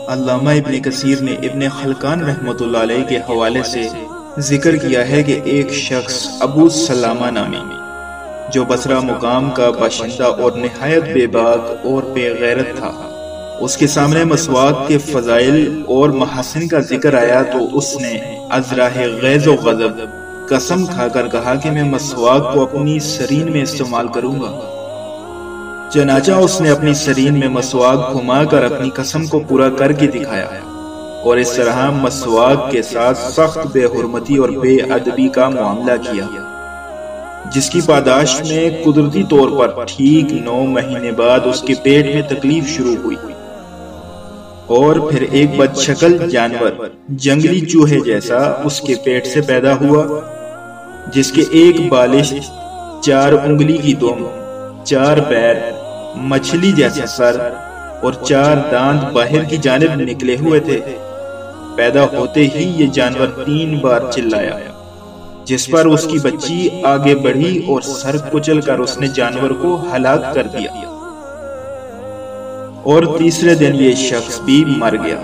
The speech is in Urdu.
علامہ ابن کثیر نے ابن خلکان رحمۃ اللہ علیہ کے حوالے سے ذکر کیا ہے کہ ایک شخص ابو سلامہ نامی جو بصرہ مقام کا باشندہ اور نہایت بے باک اور بے غیرت تھا، اس کے سامنے مسواک کے فضائل اور محاسن کا ذکر آیا تو اس نے از راہ غیظ و غضب قسم کھا کر کہا کہ میں مسواک کو اپنی سرین میں استعمال کروں گا۔ چنانچہ اس نے اپنی سرین میں مسواک گھما کر اپنی قسم کو پورا کر کے دکھایا، اور اس طرح مسواک کے ساتھ سخت بے حرمتی اور بے ادبی کا معاملہ کیا، جس کی پاداش میں قدرتی طور پر ٹھیک 9 مہینے بعد اس کے پیٹ میں تکلیف شروع ہوئی، اور پھر ایک بدشکل جانور جنگلی چوہے جیسا اس کے پیٹ سے پیدا ہوا، جس کے ایک بالش 4 انگلی کی دم، 4 پیر، مچھلی جیسا سر اور 4 دانت باہر کی جانب نکلے ہوئے تھے۔ پیدا ہوتے ہی یہ جانور 3 بار چلایا، جس پر اس کی بچی آگے بڑھی اور سر کچل کر اس نے جانور کو ہلاک کر دیا، اور تیسرے دن یہ شخص بھی مر گیا۔